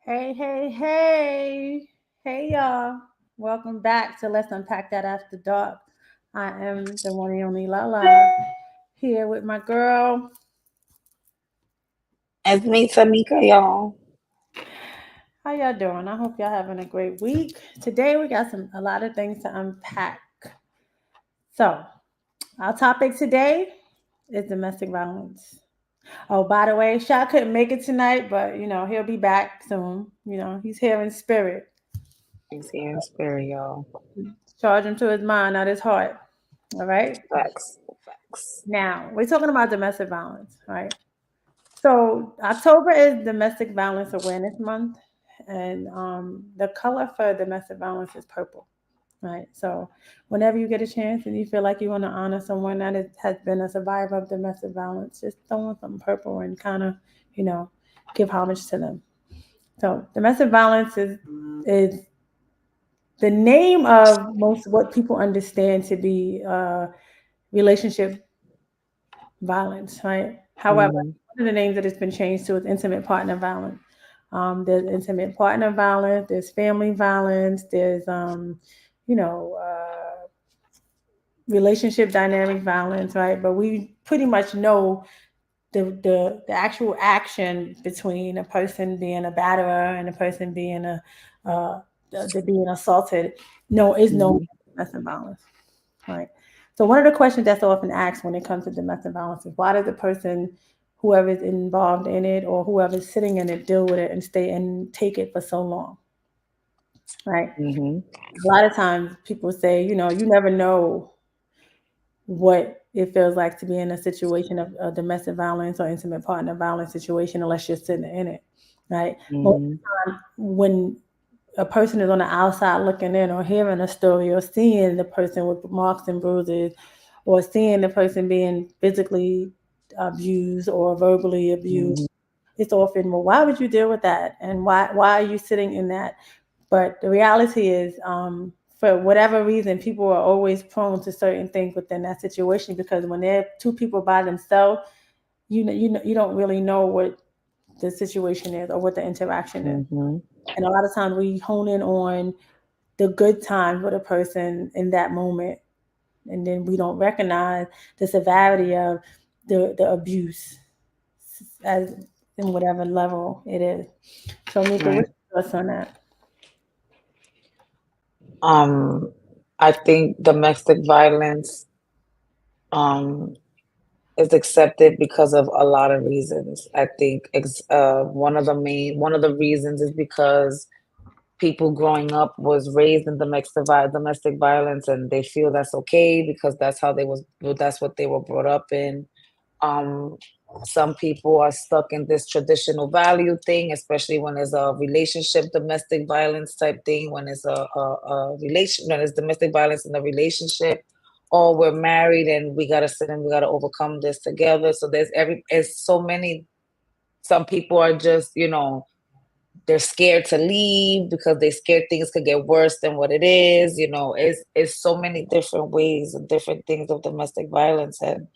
Hey, hey, hey. Hey, y'all. Welcome back to Let's Unpack That After Dark. I am the one and only Lala here with my girl. It's me, Tamika, y'all. How y'all doing? I hope y'all having a great week. Today we got a lot of things to unpack. So, our topic today is domestic violence. Oh, by the way, Shaq couldn't make it tonight, but he'll be back soon. He's here in spirit. He's here in spirit, y'all. Charge him to his mind, not his heart. All right. Facts. Facts. Now, we're talking about domestic violence, right? So, October is Domestic Violence Awareness Month, and the color for domestic violence is purple, right? So, whenever you get a chance and you feel like you want to honor someone that has been a survivor of domestic violence, just throw on something purple and kind of, you know, give homage to them. So, domestic violence is the name of most what people understand to be relationship violence, right? However, Mm-hmm. one of the names that it's been changed to is intimate partner violence. There's intimate partner violence, there's family violence, there's you know, relationship dynamic violence, right? But we pretty much know the actual action between a person being a batterer and a person being uh, being assaulted. No, is no Mm-hmm. domestic violence. Right. So one of the questions that's often asked when it comes to domestic violence is why does the person, whoever is involved in it or whoever is sitting in it, deal with it and stay and take it for so long? Right. Mm-hmm. A lot of times people say, you never know what it feels like to be in a situation of a domestic violence or intimate partner violence situation unless you're sitting in it. Right. Most Mm-hmm. of the time when a person is on the outside looking in or hearing a story or seeing the person with marks and bruises or seeing the person being physically abused or verbally abused, Mm-hmm. it's often, well, why would you deal with that? And why are you sitting in that? But the reality is, for whatever reason, people are always prone to certain things within that situation because when they're two people by themselves, you don't really know what the situation is or what the interaction is. Mm-hmm. And a lot of times we hone in on the good times with a person in that moment, and then we don't recognize the severity of the abuse as in whatever level it is. So, Mika, Right. what's your thoughts on that? Um, I think domestic violence um is accepted because of a lot of reasons. I think one of the reasons is because people growing up was raised in domestic violence and they feel that's okay because that's what they were brought up in. Um, some people are stuck in this traditional value thing, especially when there's a relationship domestic violence type thing, when it's when it's domestic violence in a relationship. Or we're married and we gotta sit and we gotta overcome this together. So it's so many. Some people are just, they're scared to leave because they scared things could get worse than what it is. It's so many different ways and different things of domestic violence. And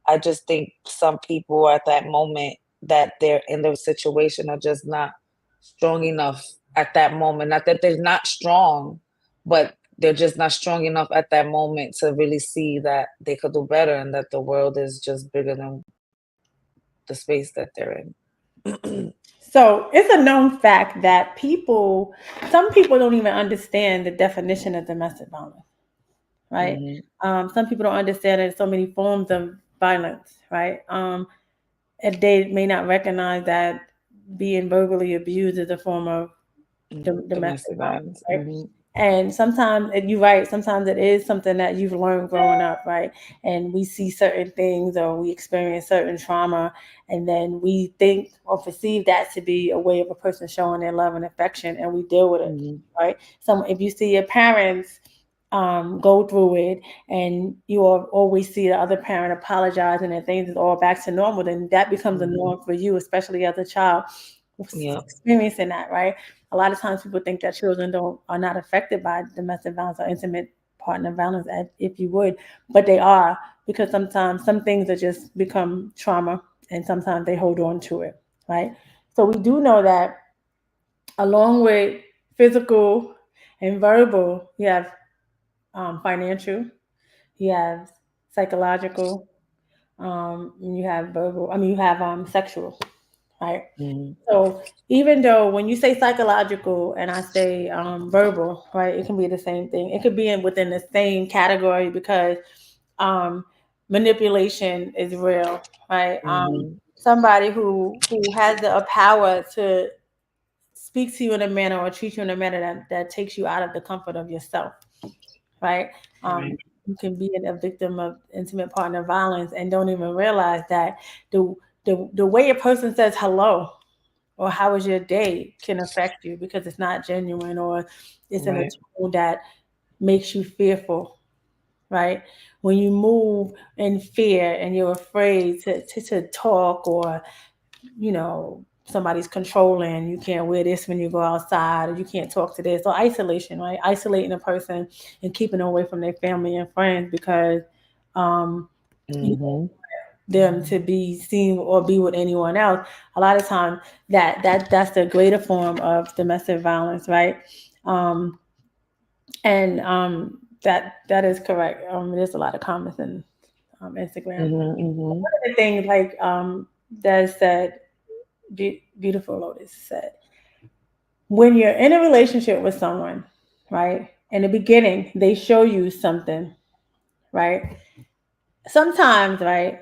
I just think some people at that moment that they're in the situation are just not strong enough at that moment. Not that they're not strong, but they're just not strong enough at that moment to really see that they could do better and that the world is just bigger than the space that they're in. So, it's a known fact that some people don't even understand the definition of domestic violence, right? Hmm. Some people don't understand there's so many forms of violence, right? And they may not recognize that being verbally abused is a form of domestic Domestic violence, violence. right? Hmm. And sometimes, and you're right, sometimes it is something that you've learned growing up, right? And we see certain things or we experience certain trauma, and then we think or perceive that to be a way of a person showing their love and affection, and we deal with it, Hmm. right? So if you see your parents go through it and you always see the other parent apologizing and things is all back to normal, then that becomes a Hmm. norm for you, especially as a child Yeah. experiencing that, right? A lot of times people think that children don't are not affected by domestic violence or intimate partner violence, if you would, but they are because sometimes some things are just become trauma and sometimes they hold on to it, right? So we do know that Along with physical and verbal, you have financial, you have psychological, and you have verbal. I mean, you have sexual, right? Mhm. So even though when you say psychological and I say verbal, right, it can be the same thing. It could be within the same category because um, manipulation is real, right? Mhm. Somebody who has the power to speak to you in a manner or treat you in a manner that takes you out of the comfort of yourself, right? Um, Right. you can be a victim of intimate partner violence and don't even realize that the the way a person says hello or how was your day can affect you because it's not genuine or it's in a Right. tone that makes you fearful, right? When you move in fear and you're afraid to talk or, somebody's controlling, you can't wear this when you go outside or you can't talk to this. So isolation, right? Isolating a person and keeping them away from their family and friends because um, you Mhm. them to be seen or be with anyone else. A lot of times that's the greater form of domestic violence, right? Um, and that is correct. There's a lot of comments in Instagram. Mhm. Mhm. One of the things like that said, beautiful Lotus said, when you're in a relationship with someone, right? In the beginning, they show you something, right? Sometimes, right?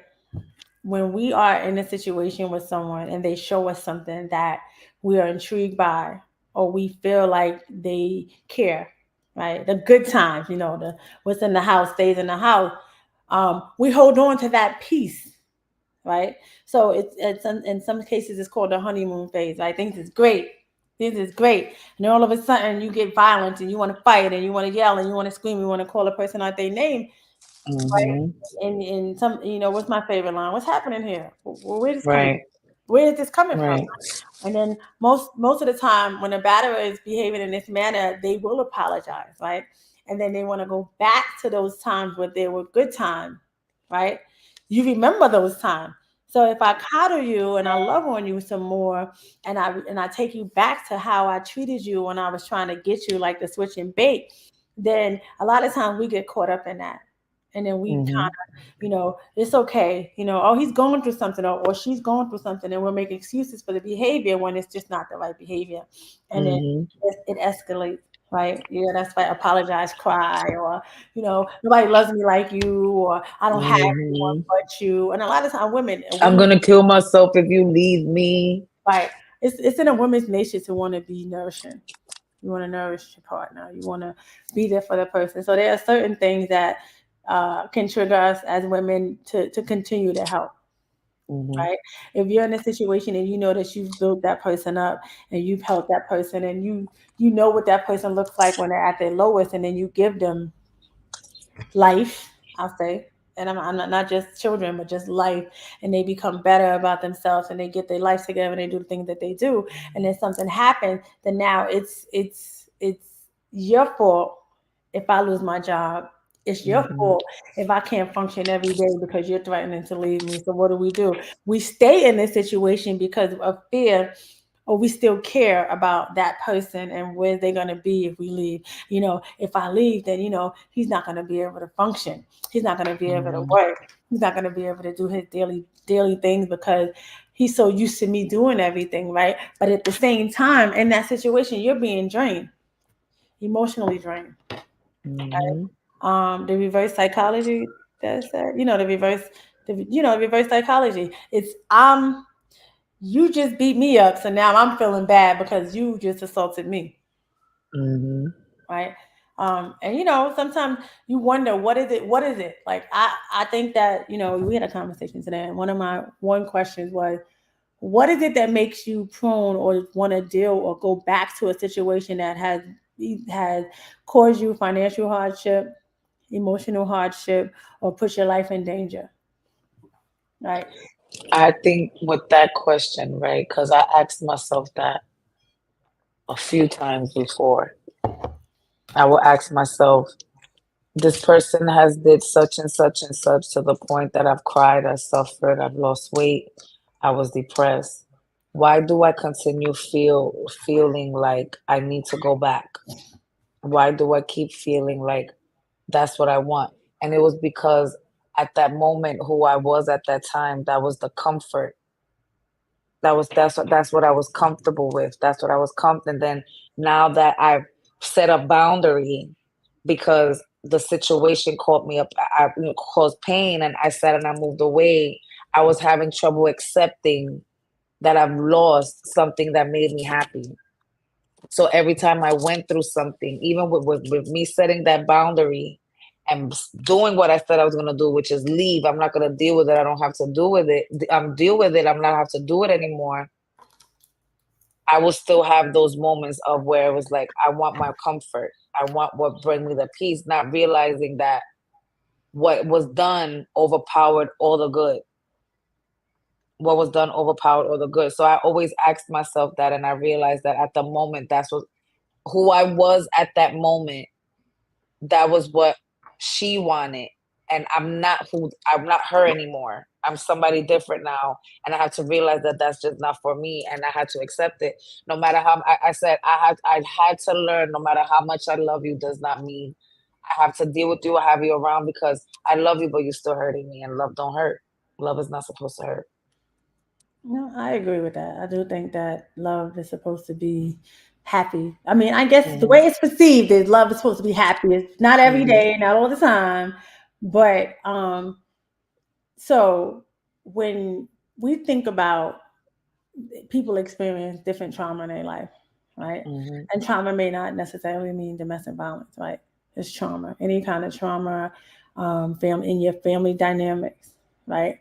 When we are in a situation with someone and they show us something that we are intrigued by or we feel like they care, right? The good times, the what's in the house stays in the house. We hold on to that piece, right? So it's in some cases it's called the honeymoon phase, right? Things is great. Things is great. And then all of a sudden you get violent and you want to fight and you want to yell and you want to scream, you want to call a person out their name, Mhm. right? And some, what's my favorite line? What's happening here? Where is this coming? Right. Where is this coming from? Right. And then most of the time, when a batterer is behaving in this manner, they will apologize, right? And then they want to go back to those times where they were good times, right? You remember those times. So if I coddle you and I love on you some more, and I take you back to how I treated you when I was trying to get you, like the switching bait, then a lot of times we get caught up in that, and then we kind Mhm. of, it's okay, oh, he's going through something or she's going through something, and we'll make excuses for the behavior when it's just not the right behavior. And then Mhm. it escalates, right? Yeah, that's why apologize, cry, or, nobody loves me like you, or I don't have anyone Mhm. but you. And a lot of time I'm women, gonna kill myself if you leave me. right? It's in a woman's nature to want to be nourishing. You want to nourish your partner. You want to be there for the person. So there are certain things that can trigger us as women to continue to help, Mhm. right? If you're in a situation and you know that you've built that person up and you've helped that person and you know what that person looks like when they're at their lowest, and then you give them life, I'll say, and I'm not just children, but just life, and they become better about themselves and they get their life together and they do the things that they do, and then something happens, then now it's your fault if I lose my job. It's your Mhm. fault if I can't function every day because you're threatening to leave me. So what do? We stay in this situation because of fear, or we still care about that person and where they're going to be if we leave. If I leave, then he's not going to be able to function. He's not going to be able to Mhm. work. He's not going to be able to do his daily things because he's so used to me doing everything, right? But at the same time, in that situation, you're being drained, emotionally drained. Mhm. The reverse psychology, that's that. The reverse psychology. It's you just beat me up, so now I'm feeling bad because you just assaulted me, Mhm. right? And sometimes you wonder what is it? Like I think that, we had a conversation today, and one of my one questions was, what is it that makes you prone or want to deal or go back to a situation that has caused you financial hardship, emotional hardship, or put your life in danger, right? I think with that question, right? Because I asked myself that a few times before. I will ask myself, this person has did such and such and such to the point that I've cried, I suffered, I've lost weight, I was depressed. why do I continue feeling like I need to go back? Why do I keep feeling like that's what I want? And it was because at that moment, who I was at that time, that was the comfort. That's what I was comfortable with. That's what I was comfortable. And then now that I've set a boundary because the situation caught me up, caused pain, and I sat and I moved away. I was having trouble accepting that I've lost something that made me happy. So every time I went through something, even with me setting that boundary and doing what I said I was gonna do, which is leave. I'm not gonna deal with it. I don't have to deal with it. I'm deal with it. I'm not have to do it anymore. I will still have those moments of where it was like, I want my comfort. I want what bring me the peace, not realizing that what was done overpowered all the good. What was done overpowered all the good. So I always asked myself that, and I realized that at the moment, that's what who I was at that moment. That was what she wanted, and I'm not her anymore. I'm somebody different now, and I have to realize that that's just not for me, and I had to accept it. No matter how I said I had to learn. No matter how much I love you, does not mean I have to deal with you or have you around because I love you, but you're still hurting me, and love don't hurt. Love is not supposed to hurt. No, I agree with that. I do think that love is supposed to be happy. I mean, I guess the way Mhm, it's perceived is love is supposed to be happy. It's not every mhm, day, not all the time, but so when we think about people experience different trauma in their life, right? mhm, And trauma may not necessarily mean domestic violence, right? It's trauma, any kind of trauma, family in your family dynamics, right?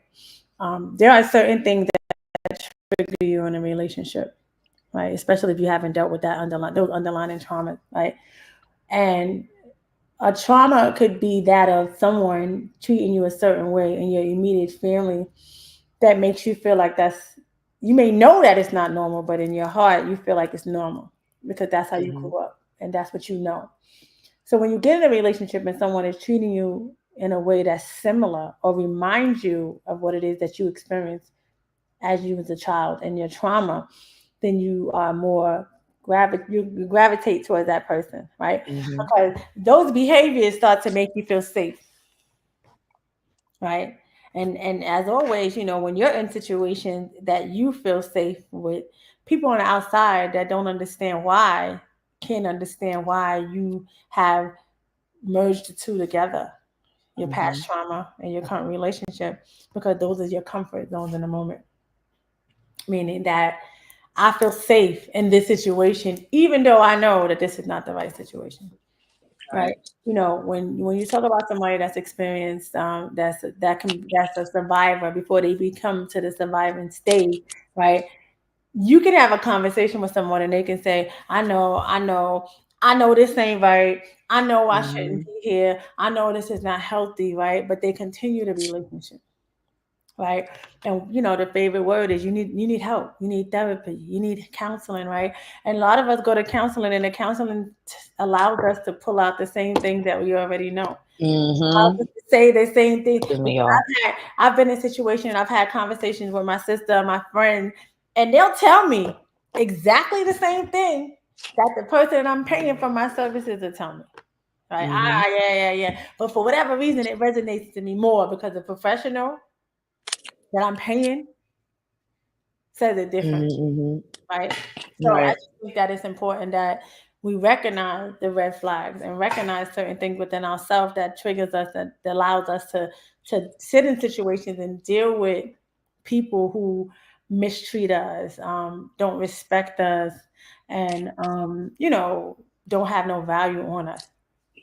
There are certain things that trigger you in a relationship, right? Especially if you haven't dealt with that those underlying traumas, right? And a trauma could be that of someone treating you a certain way in your immediate family that makes you feel like that's you may know that it's not normal, but in your heart you feel like it's normal because that's how you mhm, grew up and that's what you know. So when you get in a relationship and someone is treating you in a way that's similar or reminds you of what it is that you experienced as you was a child and your trauma, then you are more you gravitate towards that person, right? mhm, Because those behaviors start to make you feel safe, right? And as always, when you're in situations that you feel safe with, people on the outside that don't understand why can't understand why you have merged the two together, your past mhm, trauma and your current relationship, because those are your comfort zones in the moment. Meaning that I feel safe in this situation, even though I know that this is not the right situation, right? right. When you talk about somebody that's experienced, that's a survivor before they become to the surviving stage, right? You can have a conversation with someone and they can say, I know this ain't right. I know I shouldn't Mhm, be here. I know this is not healthy, right? But they continue the relationship, right? And the favorite word is you need help, you need therapy, you need counseling, right? And a lot of us go to counseling, and the counseling allows us to pull out the same things that we already know. Allows mhm. us to say the same thing. Excuse me, Because y'all. I've been in situations, I've had conversations with my sister, my friend, and they'll tell me exactly the same thing that the person I'm paying for my services will tell me. Right? Mhm, Yeah, yeah, yeah. But for whatever reason, it resonates to me more because the professional that I'm paying says it different, mhm, mhm. right? So I Right. just think that it's important that we recognize the red flags and recognize certain things within ourselves that triggers us, that allows us to sit in situations and deal with people who mistreat us, don't respect us, and don't have no value on us,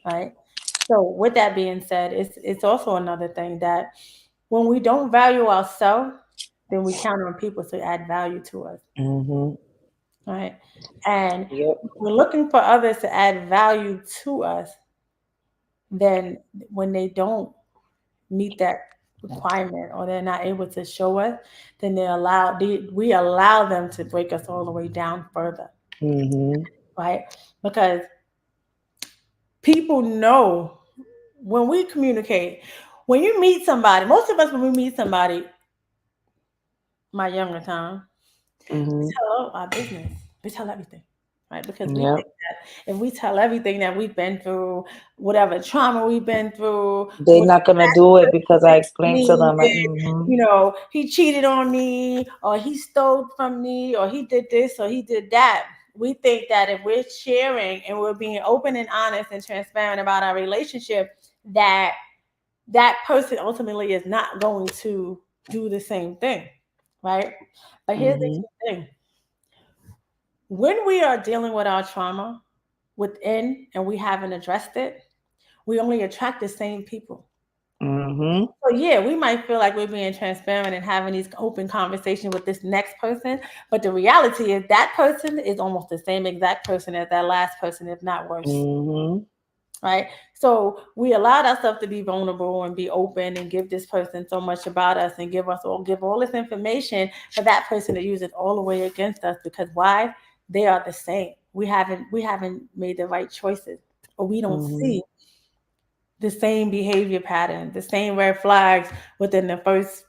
right? So with that being said, it's also another thing that when we don't value ourselves, then we count on people to add value to us, Mhm. right? And Yep. if we're looking for others to add value to us, then when they don't meet that requirement or they're not able to show us, then we allow them to break us all the way down further, Mhm. right? Because people know when we communicate, when you meet somebody, most of us when we meet somebody, my younger time, Mhm. Tell our business. We tell everything, right? Because we think Yep. that if we tell everything that we've been through, whatever trauma we've been through, They're what not gonna that do it because person I did to explained to me, them. you know, he cheated on me, or he stole from me, or he did this, or he did that. We think that if we're sharing and we're being open and honest and transparent about our relationship, that that person ultimately is not going to do the same thing, right? But here's the Mhm. key thing: when we are dealing with our trauma within and we haven't addressed it, we only attract the same people. Mhm. So yeah, we might feel like we're being transparent and having these open conversations with this next person, but the reality is that person is almost the same exact person as that last person, if not worse. Mhm. Right? So we allowed ourselves to be vulnerable and be open and give this person so much about us and give all this information for that person to use it all the way against us, because why? They are the same. We haven't made the right choices, or we don't Mhm. see the same behavior pattern, the same red flags within the first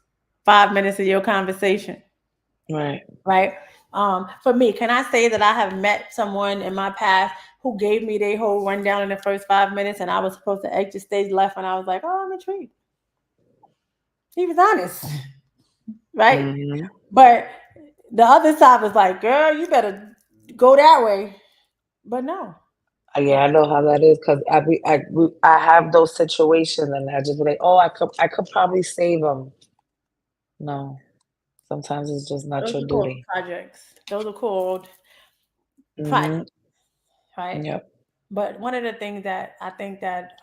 5 minutes of your conversation, Right. right? For me, can I say that I have met someone in my past who gave me their whole rundown in the first 5 minutes, and I was supposed to exit stage left, and I was like, "Oh, I'm intrigued." He was honest, right? Mhm. But the other side was like, "Girl, you better go that way." But no, Yeah, I know how that is because I have those situations and I just be like, oh, I could probably save them. No, sometimes it's just not those your are called duty. projects. Those are called Mhm. projects, right? Yep. But one of the things that I think that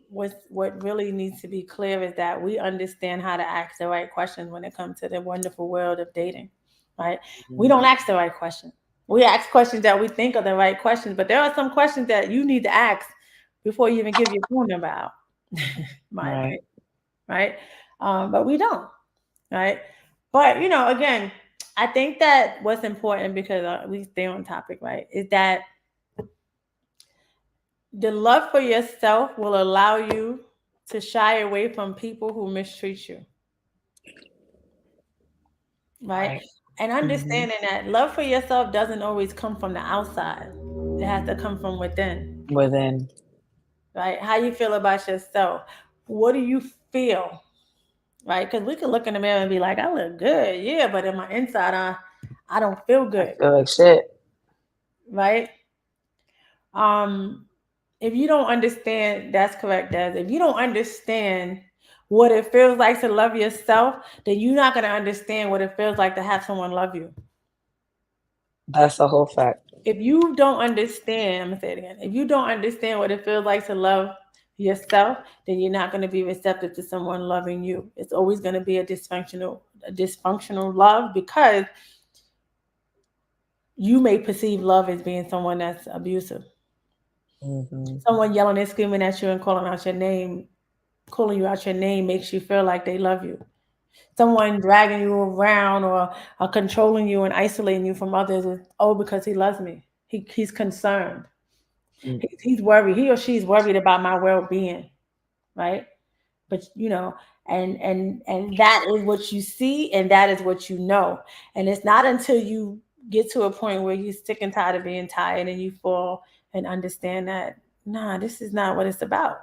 what really needs to be clear is that we understand how to ask the right questions when it comes to the wonderful world of dating, right? We Mhm. don't ask the right questions. We ask questions that we think are the right questions, but there are some questions that you need to ask before you even give your phone number out. My Right. opinion, right? But we don't, right? But again, I think that what's important, because we stay on topic, right, is that the love for yourself will allow you to shy away from people who mistreat you, right? Right. And Mhm. understanding that love for yourself doesn't always come from the outside, it has to come from within, Within. right? How you feel about yourself. What do you feel, right? Because we can look in the mirror and be like, I look good, yeah, but in my inside, I don't feel I good, feel like shit. right? Um, if you don't understand, that's correct, Des. If you don't understand what it feels like to love yourself, then you're not going to understand what it feels like to have someone love you. That's a whole fact. If you don't understand, I'm going to say it again. If you don't understand what it feels like to love yourself, then you're not going to be receptive to someone loving you. It's always going to be a dysfunctional love, because you may perceive love as being someone that's abusive. Mhm. Someone yelling and screaming at you and calling you out your name makes you feel like they love you. Someone dragging you around, or controlling you and isolating you from others is, oh, because he loves me. He's concerned. Mm. He's worried. He or she's worried about my well being, right? But and that is what you see, and that is what you know. And it's not until you get to a point where you're sick and tired of being tired and you fall and understand that, nah, this is not what it's about.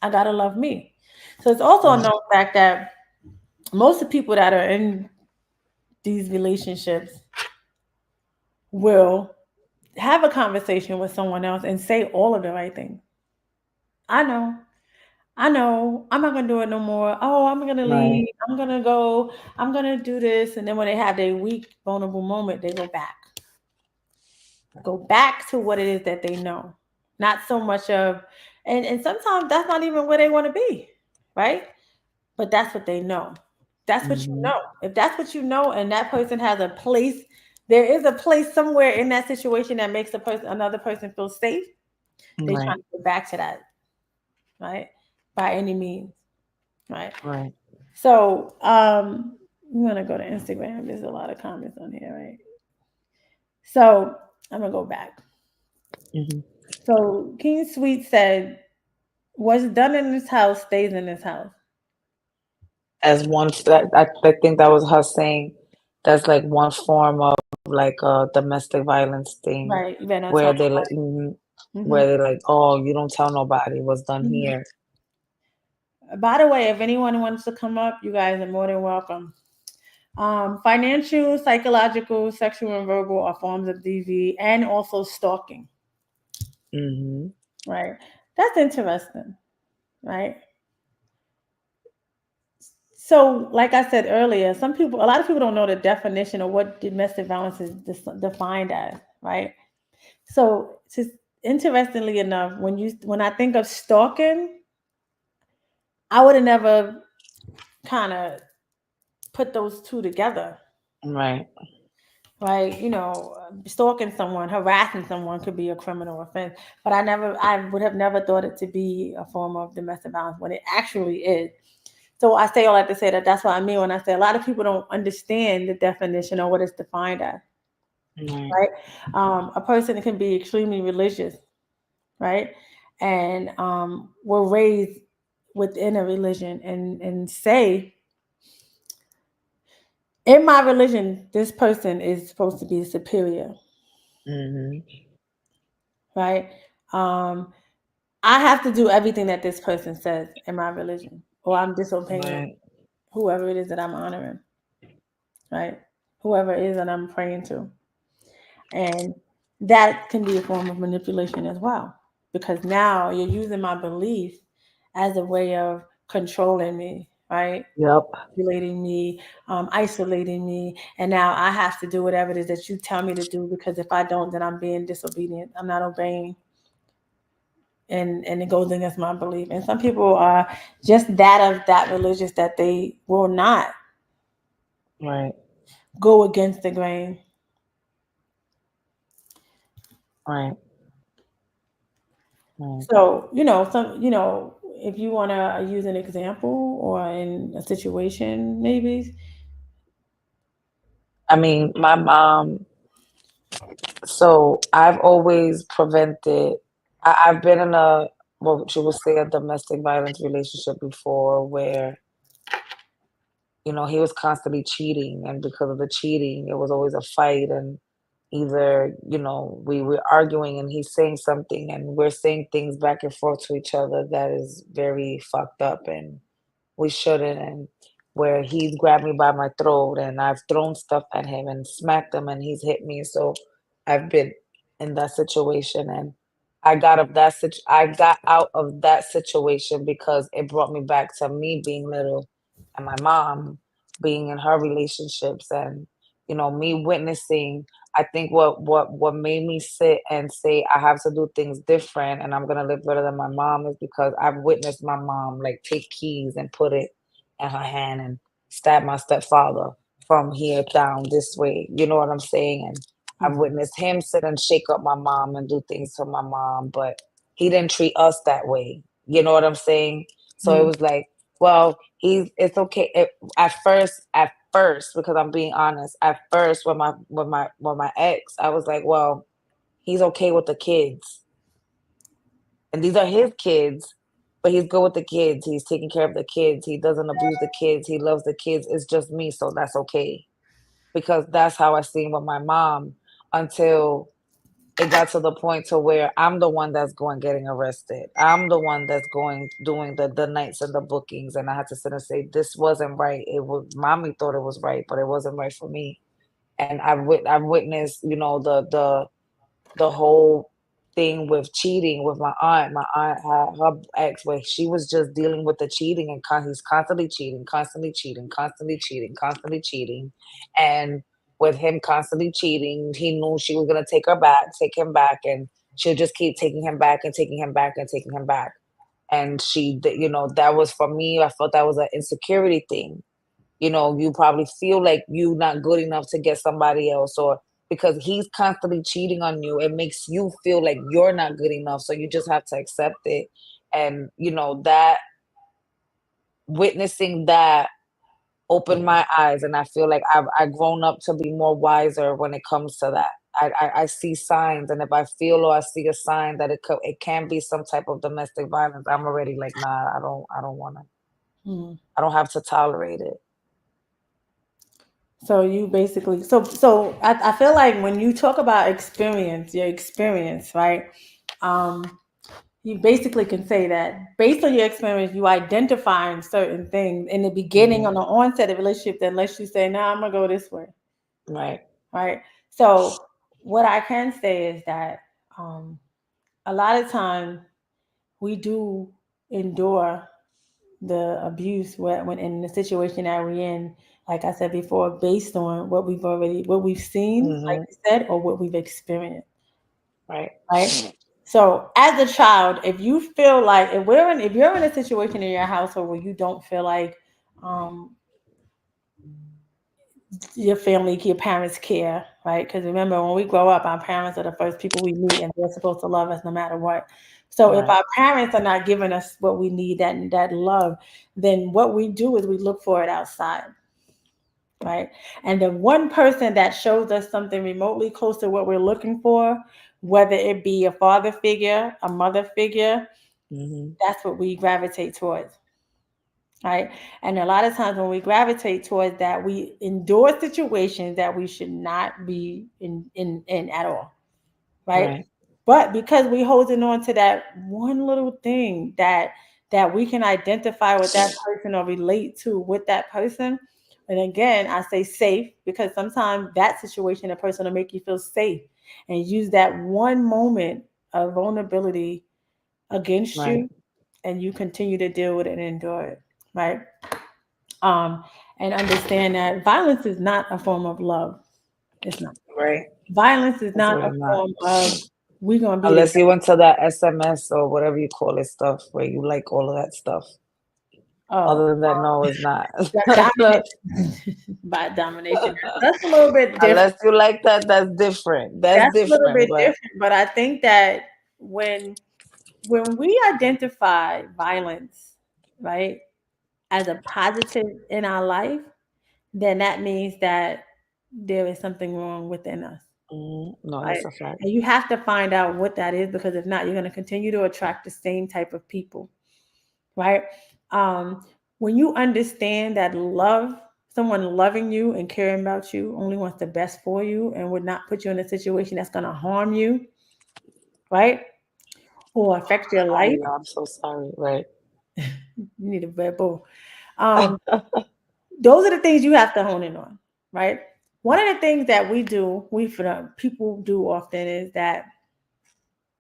I gotta love me. So it's also a Right. known fact that most of the people that are in these relationships will have a conversation with someone else and say all of the right things. I know, I know, I'm not gonna do it no more. Oh, I'm gonna Right. leave. I'm gonna go. I'm gonna do this. And then when they have their weak, vulnerable moment, they go back to what it is that they know. Not so much of, and sometimes that's not even where they want to be, right? But that's what they know. That's what you Mhm. know. If that's what you know, and that person has a place, there is a place somewhere in that situation that makes another person feel safe. They trying Right. to get back to that, right? By any means, right? Right. So, I'm gonna go to Instagram. There's a lot of comments on here, right? So I'm gonna go back. Mhm. So King Sweet said, "What's done in this house stays in this house." As one, I think that was her saying. That's like one form of like a domestic violence thing Right. You better not where tell they like nobody. where they like, oh, you don't tell nobody what's done Hmm. here. By the way, if anyone wants to come up, you guys are more than welcome. Financial, psychological, sexual, and verbal are forms of DV and also stalking, Hmm. right? That's interesting, right? So, like I said earlier, a lot of people don't know the definition of what domestic violence is defined as, right? So, just interestingly enough, when I think of stalking, I would have never kind of put those two together, Right. right? Stalking someone, harassing someone could be a criminal offense, but I would have never thought it to be a form of domestic violence when it actually is. So I say all that to say that that's what I mean when I say a lot of people don't understand the definition or what it's defined as, Right. right? A person can be extremely religious, right? And were raised within a religion and say, in my religion, this person is supposed to be superior, Hmm. right? Um, I have to do everything that this person says in my religion, or I'm disobeying Right. whoever it is that I'm honoring, right? Whoever it is that I'm praying to. And that can be a form of manipulation as well, because now you're using my belief as a way of controlling me, right? Yep. Manipulating me, isolating me. And now I have to do whatever it is that you tell me to do, because if I don't, then I'm being disobedient. I'm not obeying. And it goes against my belief. And some people are just that religious that they will not Right. go against the grain. Right. Right. So, if you want to use an example or in a situation, maybe. I mean, my mom, so I've always prevented, I've been in what you would say a domestic violence relationship before where, he was constantly cheating. And because of the cheating, it was always a fight. And either, we were arguing and he's saying something and we're saying things back and forth to each other that is very fucked up. And we shouldn't. And where he's grabbed me by my throat and I've thrown stuff at him and smacked him and he's hit me. So I've been in that situation and I got out of that situation because it brought me back to me being little and my mom being in her relationships and me witnessing. I think what made me sit and say I have to do things different and I'm gonna live better than my mom is because I've witnessed my mom like take keys and put it in her hand and stab my stepfather from here down this way. You know what I'm saying? And I've Mhm. witnessed him sit and shake up my mom and do things to my mom, but he didn't treat us that way. You know what I'm saying? So it Mhm. was like, well, it's okay. At first, because I'm being honest, at first with my ex, I was like, well, he's okay with the kids. And these are his kids, but he's good with the kids. He's taking care of the kids. He doesn't abuse the kids. He loves the kids. It's just me, so that's okay. Because that's how I seen with my mom until it got to the point to where I'm the one that's going getting arrested. I'm the one that's going doing the nights and the bookings, and I had to sit and say this wasn't right. It was mommy thought it was right, but it wasn't right for me. And I've witnessed, the whole thing with cheating with my aunt. My aunt had her ex where she was just dealing with the cheating and he's constantly cheating, constantly cheating, constantly cheating, constantly cheating. And with him constantly cheating, he knew she was gonna take him back, and she'll just keep taking him back and taking him back and taking him back. And that was for me. I felt that was an insecurity thing. You probably feel like you not good enough to get somebody else, or because he's constantly cheating on you, it makes you feel like you're not good enough. So you just have to accept it. And that witnessing that opened my eyes, and I feel like I've grown up to be more wiser when it comes to that. I see signs, and if I feel or I see a sign that it can be some type of domestic violence, I'm already like, nah, I don't want to. Mhm. I don't have to tolerate it. So you basically I feel like when you talk about experience, your experience, right? Um, you basically can say that based on your experience, you identifying certain things in the beginning on Hmm. the onset of the relationship that lets you say, "Nah, I'm gonna go this way," Right. right? So what I can say is that um, a lot of time we do endure the abuse when in the situation that we're in, like I said before, based on what we've seen, like Hmm. you said, or what we've experienced, Right. right? So as a child, if you feel like if you're in a situation in your household where you don't feel like um, your family, your parents care, right? Because remember, when we grow up, our parents are the first people we meet, and they're supposed to love us no matter what. So if Right. our parents are not giving us what we need, that love, then what we do is we look for it outside, right? And the one person that shows us something remotely close to what we're looking for, whether it be a father figure, a mother figure, Hmm. that's what we gravitate towards, right? And a lot of times when we gravitate towards that, we endure situations that we should not be in at all, right? Right. But because we holding on to that one little thing that we can identify with that person or relate to with that person. And again, I say safe because sometimes that situation, a person will make you feel safe and use that one moment of vulnerability against Right. you, and you continue to deal with it and endure it, right? Um, and understand that violence is not a form of love. It's not. Right. Violence is It's not a really not. form of we're gonna be Unless you together. went to that SMS or whatever you call it stuff where you like all of that stuff. Oh, Other than that, no, it's not. dominant by domination. That's a little bit different. Unless you like that, that's different. That's That's a little different. bit But different. But I think that when when we identify violence, right, as a positive in our life, then that means that there is something wrong within us. no, Right? that's a fact. And you have to find out what that is because if not, you're going to continue to attract the same type of people, right? Um, when you understand that someone loving you and caring about you only wants the best for you and would not put you in a situation that's going to harm you, right? Or affect your life, Sorry, I'm so sorry. Right. you need a Red Bull. Um, those are the things you have to hone in on, right? One of the things that people do often is that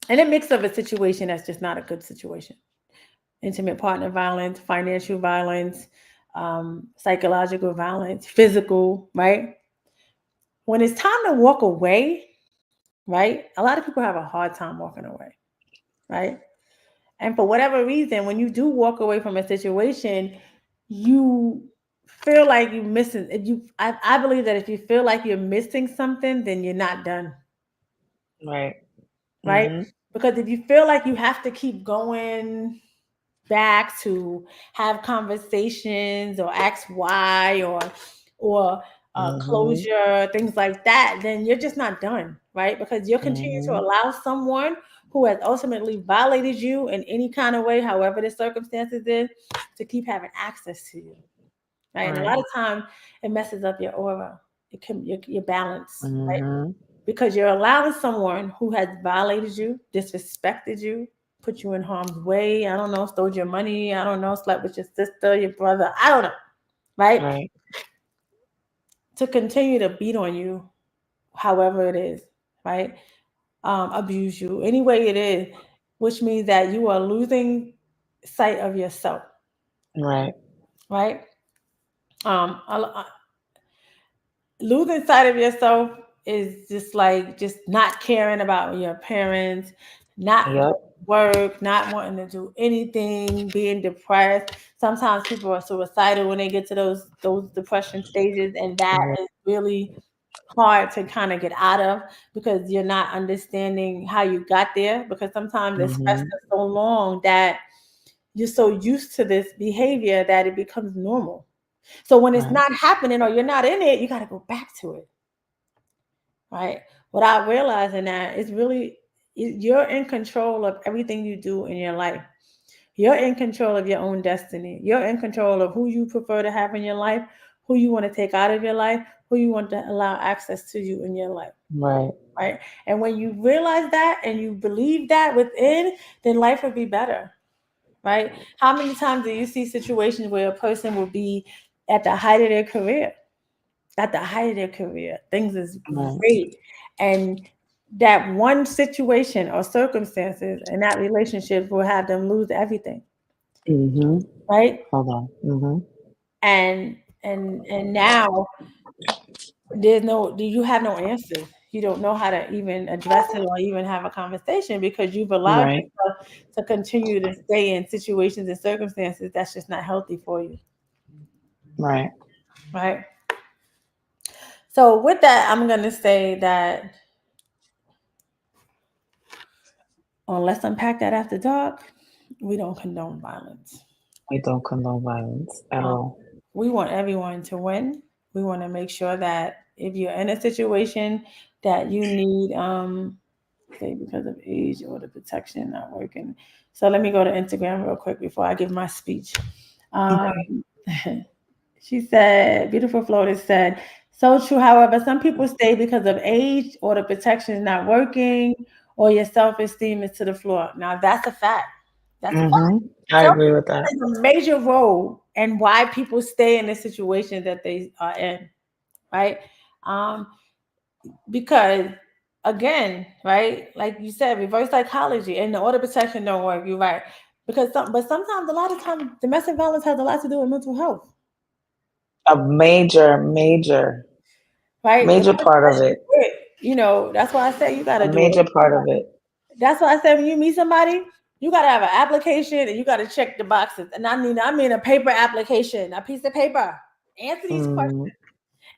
in a mix of a situation that's just not a good situation, intimate partner violence, financial violence, psychological violence, physical, right? When it's time to walk away, right? A lot of people have a hard time walking away, right? And for whatever reason, when you do walk away from a situation, you feel like you're missing I believe that if you feel like you're missing something, then you're not done, Right. right? Hmm. Because if you feel like you have to keep going back to have conversations or ask why or Hmm. closure, things like that, then you're just not done, right? Because you'll continue to Hmm. allow someone who has ultimately violated you in any kind of way, however the circumstances is, to keep having access to you, right? And a Right. lot of time it messes up your aura, your balance, right? Hmm. Because you're allowing someone who has violated you, disrespected you, put you in harm's way. I don't know, stole your money. I don't know, slept with your sister, your brother. I don't know, right? Right. To continue to beat on you, however it is, right? Abuse you, any way it is, which means that you are losing sight of yourself, Right. right? A, losing sight of yourself is just like just not caring about your parents, not going Yep. to work, not wanting to do anything, being depressed. Sometimes people are suicidal when they get to those depression stages, and that Right. is really hard to kind of get out of because you're not understanding how you got there because sometimes it's Hmm. festered so long that you're so used to this behavior that it becomes normal. So when it's Right. not happening or you're not in it, you got to go back to it, right? Without realizing that it's really you're in control of everything you do in your life. You're in control of your own destiny. You're in control of who you prefer to have in your life, who you want to take out of your life, who you want to allow access to you in your life. Right. Right. And when you realize that and you believe that within, then life would be better. Right. How many times do you see situations where a person will be at the height of their career? At the height of their career, things is Right. great. And that one situation or circumstances in that relationship will have them lose everything. Mm-hmm. Right. Hold on. Mm-hmm. And and now there's no you have no answers. You don't know how to even address it or even have a conversation because you've allowed Right. yourself to continue to stay in situations and circumstances that's just not healthy for you. Right. Right. So with that, I'm gonna say that on Let's Unpack That After Dark, we don't condone violence. We don't condone violence at Um, all. we want everyone to win. We want to make sure that if you're in a situation that you need, say because of age or the protection not working. So let me go to Instagram real quick before I give my speech. Um, Okay. she said, beautiful Florida said, so true. However, some people stay because of age or the protection is not working or your self esteem is to the floor. Now that's a fact. That's a fact. Mm-hmm. I Self agree with that. esteem plays a major role in why people stay in the situation that they are in, right? Um, because again, right, like you said, reverse psychology and the order protection don't work. You're right. But sometimes, a lot of times, domestic violence has a lot to do with mental health, A major, major, right? The major part of person is it. sick. That's why I say you got A to do it. major part of it. That's why I said when you meet somebody, you got to have an application and you got to check the boxes. And I mean a paper application, a piece of paper. Answer these questions. Mm,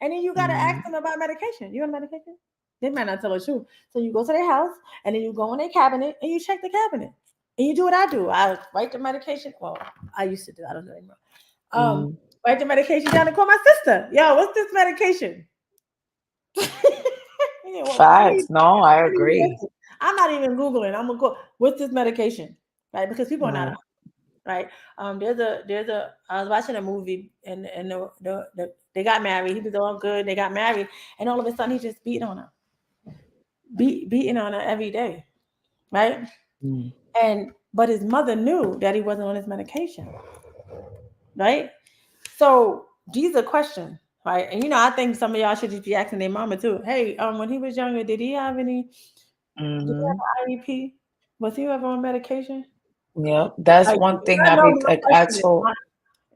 And then you got to ask mm, them about medication. You on medication? They might not tell the truth. So you go to their house and then you go in their cabinet and you check the cabinet. And you do what I do. I write the medication. Well, I used to do. I don't do anymore. Um, mm. write the medication down and call my sister. Yo, what's this medication? Yeah, well, Facts. No, I agree. I'm not even googling. I'm gonna go. What's this medication? Right? Because people are not Right. right. There's a. I was watching a movie and they got married. He was all good. They got married, and all of a sudden he just beating on her every day, right? Mm, And but his mother knew that he wasn't on his medication, right? So these are questions, right? And I think some of y'all should just be asking their mama too. Hey, when he was younger, did he have any? Did he have mm-hmm. an IEP? Was he ever on medication? Yep. That's Like, one thing I I know be my like I question is told.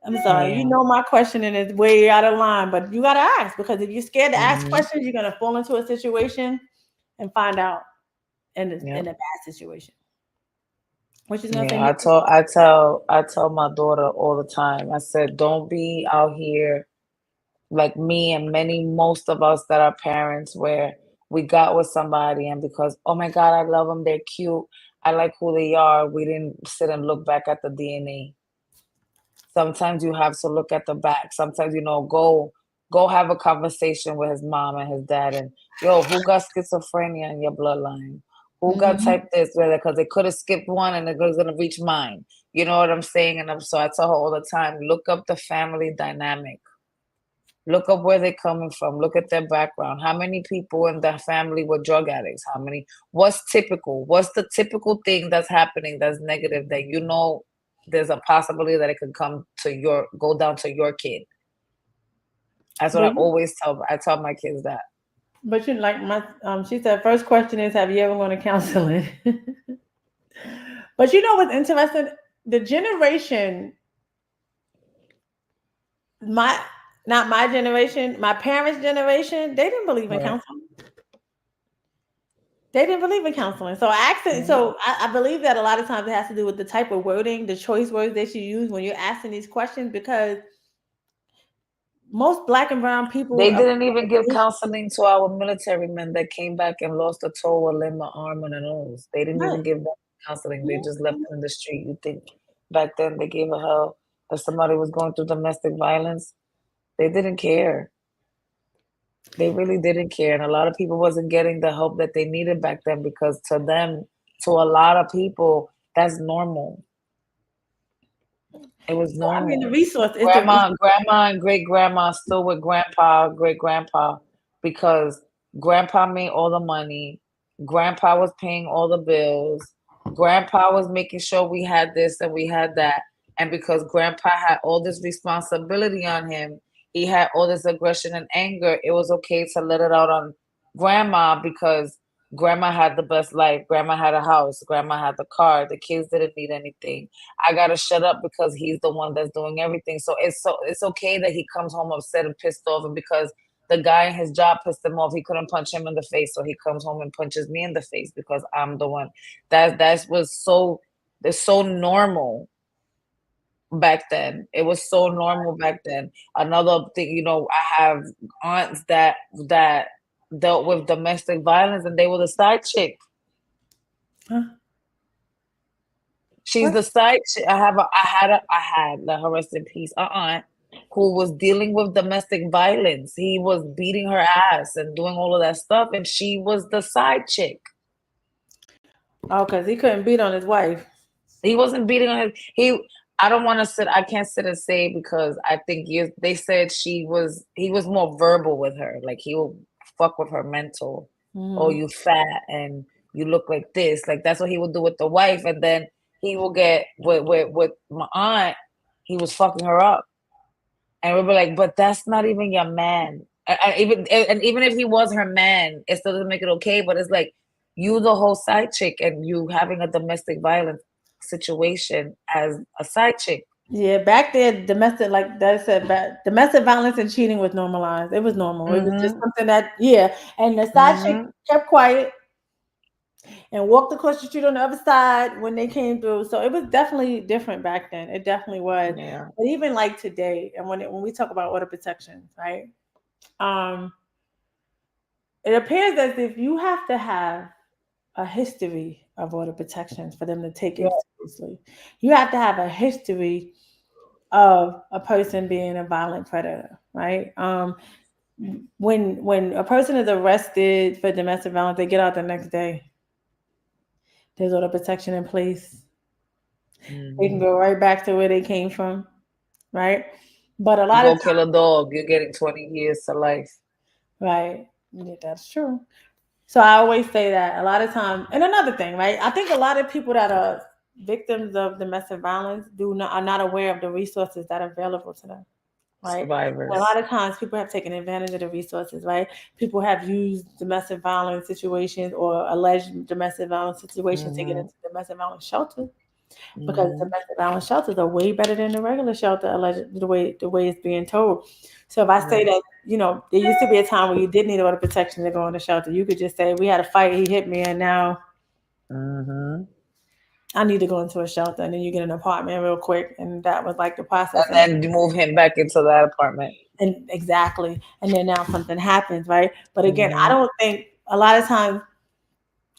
I'm sorry, Yeah. my questioning is way out of line, but you gotta ask because if you're scared to ask Mm-hmm. questions, you're gonna fall into a situation and find out in Yep. a bad situation. What you gonna say, Yeah. me? I tell my daughter all the time. I said, don't be out here like me and most of us that are parents where we got with somebody and because, oh my God, I love them, they're cute, I like who they are, we didn't sit and look back at the DNA. Sometimes you have to look at the back. Sometimes, go have a conversation with his mom and his dad and yo, who got schizophrenia in your bloodline? Who got Mm-hmm. type this? Because they could have skipped one and it was gonna reach mine. You know what I'm saying? And so I tell her all the time, look up the family dynamic. Look up where they're coming from. Look at their background. How many people in their family were drug addicts? How many? What's typical? What's the typical thing that's happening that's negative that there's a possibility that it could go down to your kid? That's what But I tell my kids that. but you like my she said first question is have you ever gone to counseling? But what's interesting? The generation my not my generation, my parents' generation, they didn't believe in Right. counseling. They didn't believe in counseling. So Right. I believe that a lot of times it has to do with the type of wording, the choice words that you use when you're asking these questions, because most black and brown people They are didn't even give counseling to our military men that came back and lost a toe, a limb, an arm, and a nose. They didn't right. even give them counseling. They just left Mhm. them in the street. You think back then they gave a hell if somebody was going through domestic violence? They didn't care. They really didn't care. And a lot of people wasn't getting the help that they needed back then because to them, to a lot of people, that's normal. It was So I mean, the normal. resource is the Grandma and great grandma still with grandpa, great grandpa, because grandpa made all the money. Grandpa was paying all the bills. Grandpa was making sure we had this and we had that. And because grandpa had all this responsibility on him, he had all this aggression and anger, it was okay to let it out on grandma because grandma had the best life. Grandma had a house. Grandma had the car. The kids didn't need anything. I gotta shut up because he's the one that's doing everything. So it's okay that he comes home upset and pissed off, and because the guy in his job pissed him off, he couldn't punch him in the face, so he comes home and punches me in the face because I'm the one. That was so it's so normal back then. It was so normal back then. Another thing, I have aunts that dealt with domestic violence, and they were the side chick. huh? She's What? the side chick. I had, let her rest in peace, a aunt who was dealing with domestic violence. He was beating her ass and doing all of that stuff, and she was the side chick. Oh, because he couldn't beat on his wife. He wasn't beating on his. I don't want to sit. I can't sit and say because I think they said he was more verbal with her. Like he will fuck with her mental. Oh, Hmm. you fat and you look like this. Like that's what he would do with the wife, and then he will get with my aunt. He was fucking her up, and we were like, but that's not even your man. Even if he was her man, it still doesn't make it okay. But it's like you, the whole side chick, and you having a domestic violence situation as a side chick. Yeah, back there, domestic, like that said, domestic violence and cheating was normalized. It was normal. It was just Mhm. something that, yeah. And the side chick Mhm. kept quiet and walked across the street on the other side when they came through. So it was definitely different back then. It definitely was. Yeah. But even like today, and when we talk about order protection, right? Um, it appears as if you have to have a history of order protections for them to take Yeah. it seriously. You have to have a history of a person being a violent predator, right? When a person is arrested for domestic violence, they get out the next day. There's order protection in place. They can Mhm. go right back to where they came from, right? But a You lot of go kill a dog, you're getting 20 years to life. right, yeah, that's true. So I always say that a lot of time, and another thing, right? I think a lot of people that are victims of domestic violence are not aware of the resources that are available to them, right? And a Survivors. lot of times people have taken advantage of the resources, right? People have used domestic violence situations or alleged domestic violence situations to get Mhm. into domestic violence shelter because Mhm. domestic violence shelters are way better than the regular shelter, alleged the way it's being told. So if I say Right. that, there used to be a time where you did need order protection to go in the shelter, you could just say we had a fight, he hit me, and now Mhm. I need to go into a shelter, and then you get an apartment real quick, and that was like the process. And And then move him back into that apartment. exactly, and then now something happens, right? But again, I Mhm. don't think a lot of times,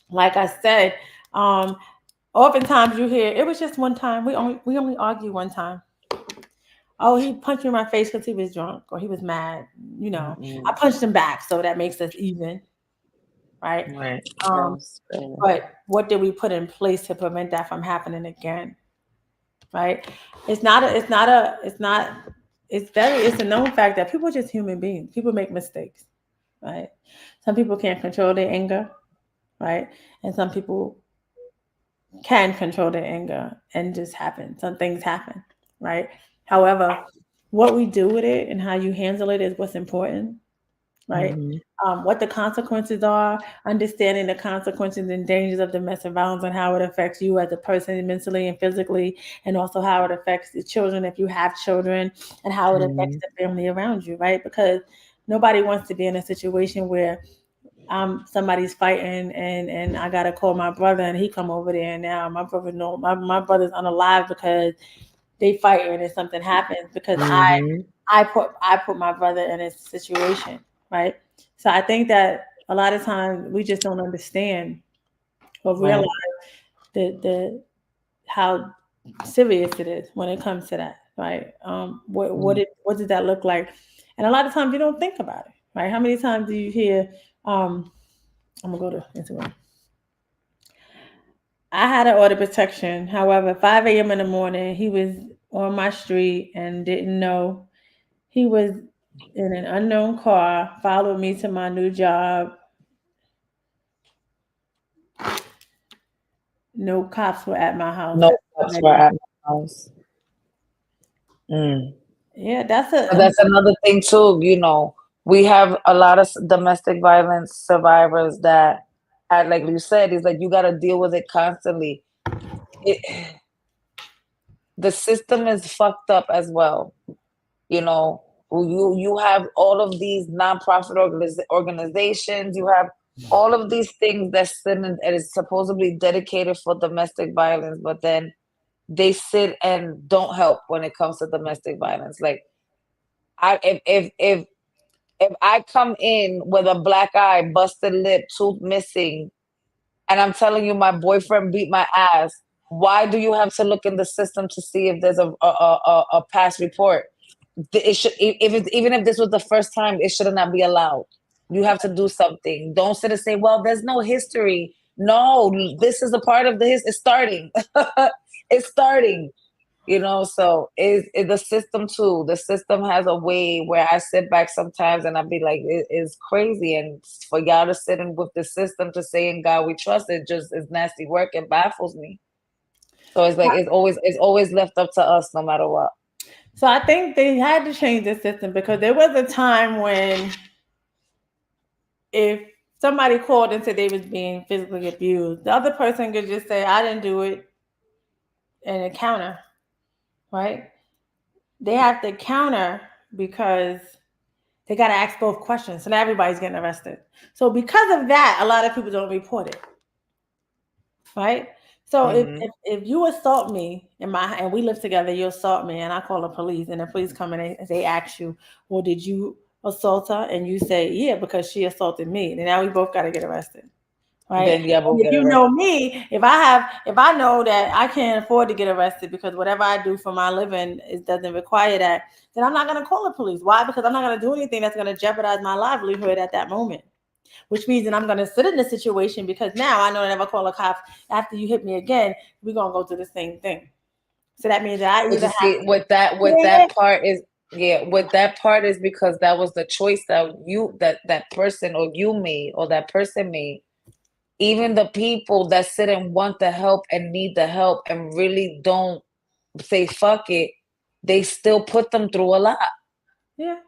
like I said, um, oftentimes you hear it was just one time. We only argue one time. Oh, he punched me in my face because he was drunk or he was mad. I Mm-mm. punched him back, so that makes us even, right? Right. Um, That's fair. but what did we put in place to prevent that from happening again? Right? It's not. A, it's not a. It's not. It's a known fact that people are just human beings. People make mistakes, right? Some people can't control their anger, right? And some people can control their anger and just happen. Some things happen, right? However, what we do with it and how you handle it is what's important, right? Mhm. What the consequences are, understanding the consequences and dangers of domestic violence and how it affects you as a person mentally and physically, and also how it affects the children if you have children, and how it affects Mhm. the family around you, right? Because nobody wants to be in a situation where somebody's fighting and I gotta call my brother and he come over there and now my brother no my brother's unalive because they fighting and something happens because Mhm. I put my brother in a situation, right? So I think that a lot of times we just don't understand or realize Right. the how serious it is when it comes to that, right? Mm. What did that look like? And a lot of times you don't think about it, right? How many times do you hear I'm gonna go to Instagram. I had an order protection. However, 5 a.m. in the morning, he was on my street and didn't know. He was in an unknown car, followed me to my new job. No cops were at my house No at cops were 7 a.m. at my house. Mm. Yeah, that's a But that's another thing too, we have a lot of domestic violence survivors that had, like you said, is like you got to deal with it constantly. It, the system is fucked up as well. You know, you have all of these nonprofit organizations. You have all of these things that sit and is supposedly dedicated for domestic violence, but then they sit and don't help when it comes to domestic violence. Like, I if I come in with a black eye, busted lip, tooth missing, and I'm telling you my boyfriend beat my ass, why do you have to look in the system to see if there's a past report? It should, even if this was the first time, it should not be allowed. You have to do something. Don't sit and say, "Well, there's no history." No, this is a part of the It's starting. It's starting. So is the system too. The system has a way where I sit back sometimes and I be like, it is crazy. And for y'all to sit in with the system to say in God we trust, it just is nasty work. It baffles me. So it's like it's always left up to us no matter what. So I think they had to change the system because there was a time when if somebody called and said they was being physically abused, the other person could just say, I didn't do it and counter, right? They have to counter because they got to ask both questions. So now everybody's getting arrested. So because of that, a lot of people don't report it, right? So Hmm. if you assault me and we live together, you assault me and I call the police and the police come in and they ask you, well, did you assault her? And you say, yeah, because she assaulted me. And now we both got to get arrested. Right. Then yeah, And we'll if get you know arrested. me, if I know that I can't afford to get arrested because whatever I do for my living doesn't require that, then I'm not going to call the police. Why? Because I'm not going to do anything that's going to jeopardize my livelihood at that moment. Which means that I'm going to sit in the situation because now I know that if I call a cop after you hit me again, we're going to go through the same thing. So that means that I But either you have see, with to, that part is yeah, with that part is because that was the choice that person or you made or that person made. Even the people that sit and want the help and need the help and really don't say fuck it, they still put them through a lot. yeah,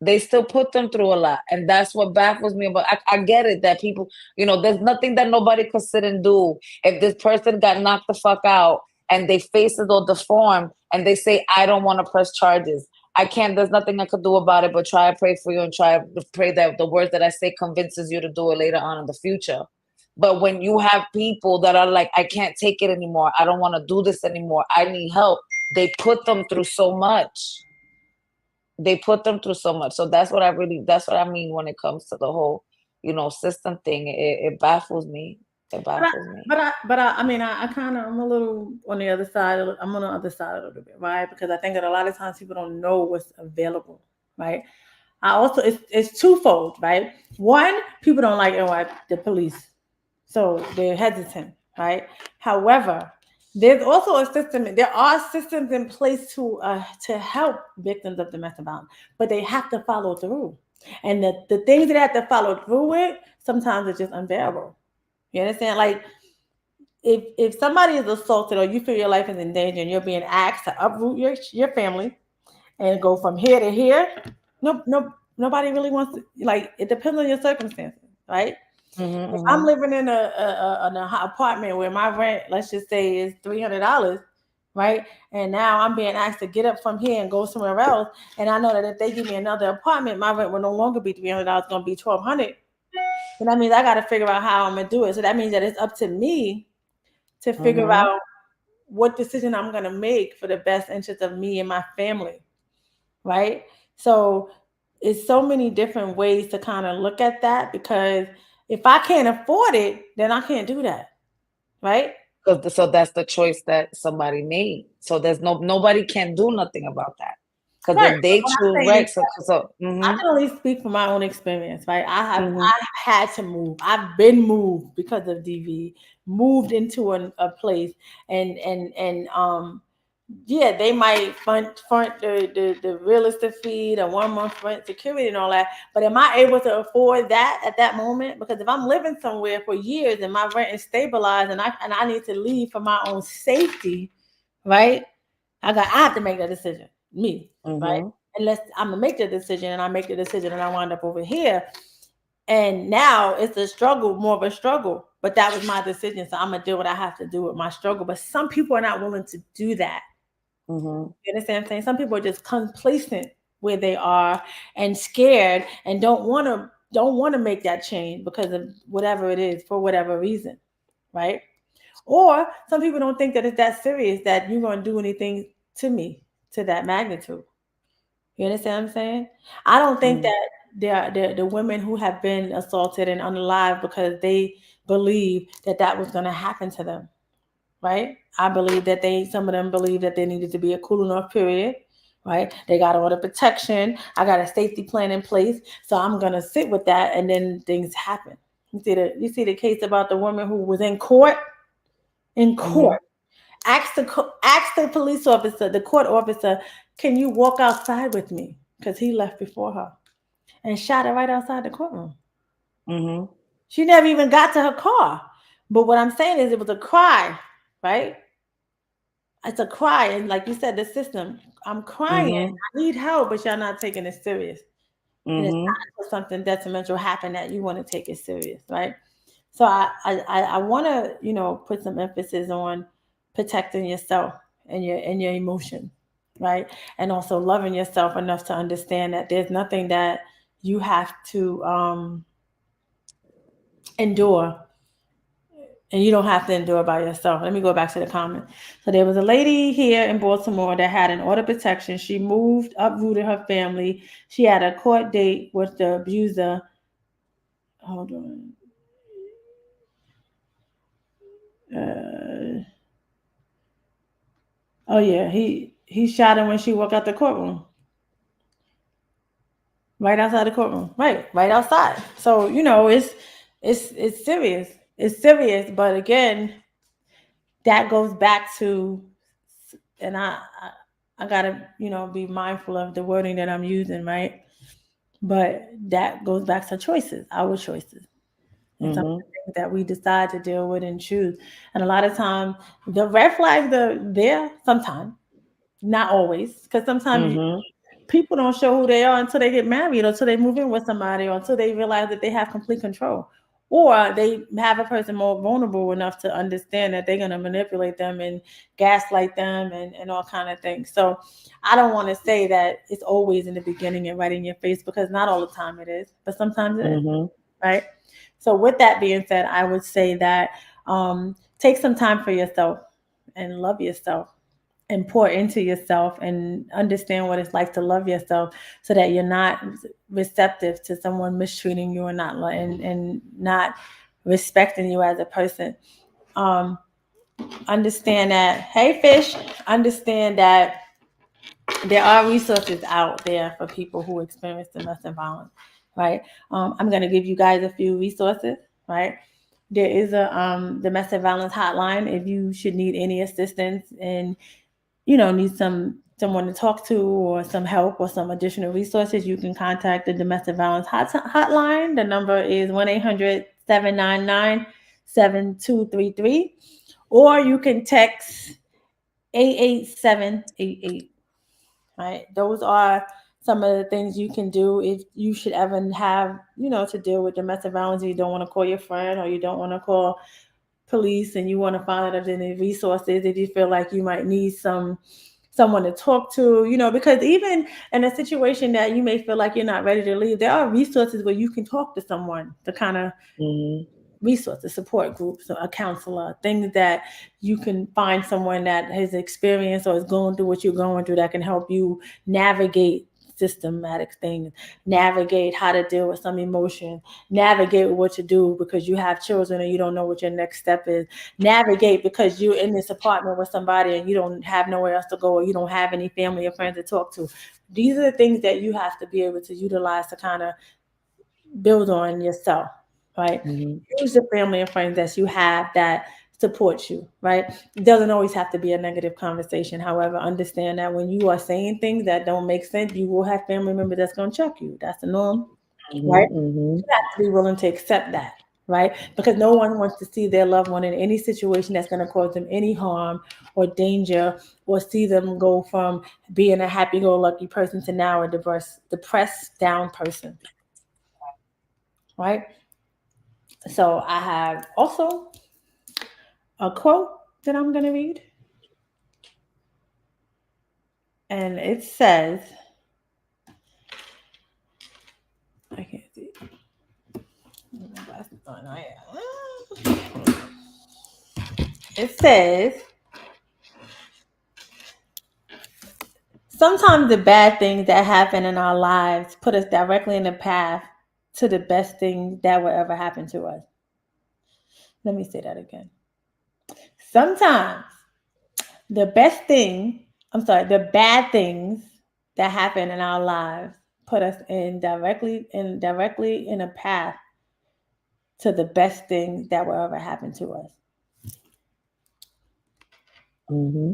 They still put them through a lot. And that's what baffles me about I get it that people, there's nothing that nobody could sit and do. If this person got knocked the fuck out and they faces or deformed and they say, I don't want to press charges. I can't, there's nothing I could do about it but try to pray for you and try to pray that the words that I say convinces you to do it later on in the future. But when you have people that are like, I can't take it anymore, I don't want to do this anymore, I need help, they put them through so much. They put them through so much. So that's what I mean when it comes to the whole, system thing. It baffles me. It but I, baffles me. but I mean, I kind of, I'm a little on the other side. I'm on the other side a little bit, right? Because I think that a lot of times people don't know what's available, right? I also, it's twofold, right? One, people don't like the police, so they're hesitant, right? However, there's also a system. There are systems in place to help victims of domestic violence, but they have to follow through. And the things that they have to follow through with, sometimes it's just unbearable. You understand? Like if somebody is assaulted or you feel your life is in danger and you're being asked to uproot your family and go from here to here, nobody really wants to. Like it depends on your circumstances, right? Hmm. If I'm Hmm. living in an apartment where my rent, let's just say, is $300, right? And now I'm being asked to get up from here and go somewhere else, and I know that if they give me another apartment, my rent will no longer be $300; it's going to be 1,200. And that means I got to figure out how I'm gonna do it. So that means that it's up to me to figure Hmm. out what decision I'm gonna make for the best interest of me and my family, right? So it's so many different ways to kind of look at that because if I can't afford it, then I can't do that, right? So that's the choice that somebody made. So there's nobody can do nothing about that. Because Right. if But they what choose I'm saying is, right, so I hmm. can only speak from my own experience, right? Hmm. I had to move. I've been moved because of DV, moved into a place and yeah, they might front the real estate fee, the 1 month rent security and all that. But am I able to afford that at that moment? Because if I'm living somewhere for years and my rent is stabilized and I need to leave for my own safety, right? I have to make that decision. Me, right? Mhm. Unless I'm gonna make the decision and I make the decision and I wind up over here. And now it's a struggle, more of a struggle. But that was my decision. So I'm gonna do what I have to do with my struggle. But some people are not willing to do that. Mhm. You understand what I'm saying? Some people are just complacent where they are and scared and don't want to make that change because of whatever it is for whatever reason, right? Or some people don't think that it's that serious that you're going to do anything to me to that magnitude. You understand what I'm saying? I don't think Mhm. that the women who have been assaulted and unalive because they believe that that was going to happen to them, right? I believe that some of them believe that there needed to be a cooling off period, right? They got all the protection. I got a safety plan in place, so I'm gonna sit with that, and then things happen. You see the case about the woman who was in court. In Mhm. court, asked the police officer, the court officer, can you walk outside with me? Because he left before her and shot her right outside the courtroom. Mhm. She never even got to her car. But what I'm saying is, it was a cry, right? It's a cry, and like you said, the system. I'm crying. Mhm. I need help, but y'all not taking it serious. And it's Mhm. not for something detrimental happen that you want to take it serious, right? So I want to put some emphasis on protecting yourself and your emotion, right? And also loving yourself enough to understand that there's nothing that you have to endure, and you don't have to endure by yourself. Let me go back to the comment. So there was a lady here in Baltimore that had an order protection. She moved, uprooted her family. She had a court date with the abuser. Hold on. Uh, oh yeah, he shot her when she walked out the courtroom. Right outside the courtroom. Right outside. So, it's serious. It's serious, but again, that goes back to, and I gotta be mindful of the wording that I'm using, right? But that goes back to choices, our choices, and some of Mhm. the things that we decide to deal with and choose. And a lot of times, the red flags are there sometimes, not always, because sometimes Mhm. people don't show who they are until they get married, or until they move in with somebody, or until they realize that they have complete control, or they have a person more vulnerable enough to understand that they're going to manipulate them and gaslight them and all kind of things. So I don't want to say that it's always in the beginning and right in your face, because not all the time it is, but sometimes it is, Mhm. right? So with that being said, I would say that take some time for yourself and love yourself and pour into yourself and understand what it's like to love yourself, so that you're not receptive to someone mistreating you, and not respecting you as a person. um Understand that, hey fish, understand that there are resources out there for people who experience domestic violence, right? I'm going to give you guys a few resources, right? There is a domestic violence hotline if you should need any assistance and need someone to talk to, or some help, or some additional resources. You can contact the domestic violence hotline. The number is 1-800-799-7233, or you can text 88788. Right? Those are some of the things you can do if you should ever have, to deal with domestic violence. You don't want to call your friend, or you don't want to call police, and you want to find out if there's any resources, if you feel like you might need someone to talk to, because even in a situation that you may feel like you're not ready to leave, there are resources where you can talk to someone to kind of Mhm. resources, support groups, or a counselor, things that you can find someone that has experience or is going through what you're going through, that can help you navigate systematic things, navigate how to deal with some emotion, navigate what to do because you have children and you don't know what your next step is, navigate because you're in this apartment with somebody and you don't have nowhere else to go, or you don't have any family or friends to talk to. These are the things that you have to be able to utilize to kind of build on yourself, right? Mhm. Use the family and friends that you have that supports you, right? It doesn't always have to be a negative conversation. However, understand that when you are saying things that don't make sense, you will have family members that's going to check you. That's the norm, right? Mm-hmm. Mm-hmm. You have to be willing to accept that, right? Because no one wants to see their loved one in any situation that's going to cause them any harm or danger, or see them go from being a happy-go-lucky person to now a depressed down person, right? So I have also a quote that I'm going to read, and it says, I can't see. It says, sometimes the bad things that happen in our lives put us directly in the path to the best thing that will ever happen to us. Let me say that again. Sometimes the best thing, I'm sorry, the bad things that happen in our lives put us directly in a path to the best thing that will ever happen to us. Mm-hmm.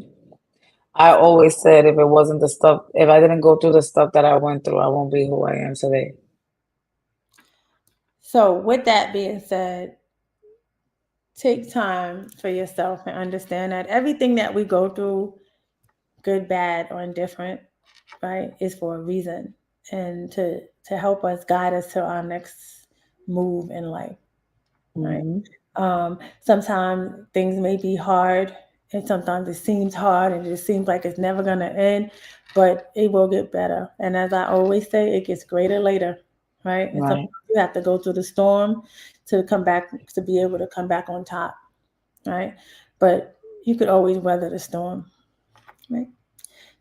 I always said if it wasn't the stuff, if I didn't go through the stuff that I went through, I won't be who I am today. So, with that being said, take time for yourself and understand that everything that we go through, good, bad, or indifferent, right, is for a reason, and to help us guide us to our next move in life, right? Mm-hmm. Sometimes things may be hard, and sometimes it seems hard, and it seems like it's never gonna end, but it will get better. And as I always say, it gets greater later, right? And sometimes Right. you have to go through the storm to come back, to be able to come back on top, right? But you could always weather the storm, right?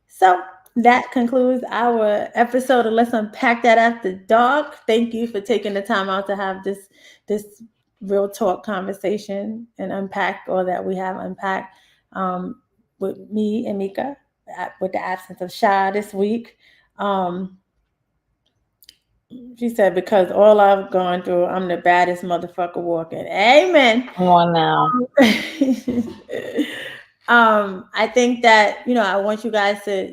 So that concludes our episode of Let's Unpack That After Dark. Thank you for taking the time out to have this real talk conversation and unpack all that we have unpacked, with me and Mika, with the absence of Sha this week. Um, she said, because all I've gone through, I'm the baddest motherfucker walking. Amen. Come on now. I think that, I want you guys to,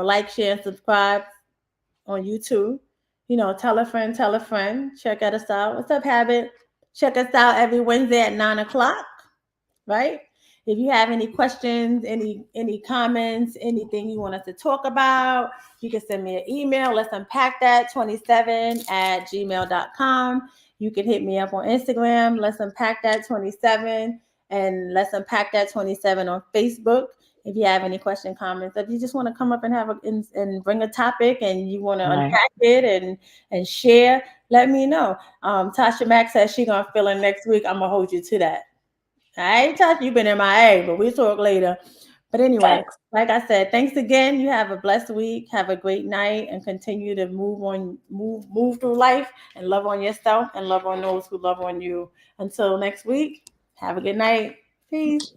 like, share, and subscribe on YouTube. Tell a friend, tell a friend. Check us out. What's up, Habit? Check us out every Wednesday at 9 o'clock, right? If you have any questions, any comments, anything you want us to talk about, you can send me an email. Let's unpack that 27 at gmail.com. You can hit me up on Instagram. Let's unpack that 27, and let's unpack that 27 on Facebook. If you have any question, comments, if you just want to come up and and bring a topic, and you want to Right. unpack it and share, let me know. Tasha Mack says she gonna fill in next week. I'm gonna hold you to that. I ain't touched, you've been MIA, but we'll talk later. But anyway, Facts. like I said, thanks again. You have a blessed week. Have a great night, and continue to move through life, and love on yourself and love on those who love on you. Until next week, have a good night. Peace.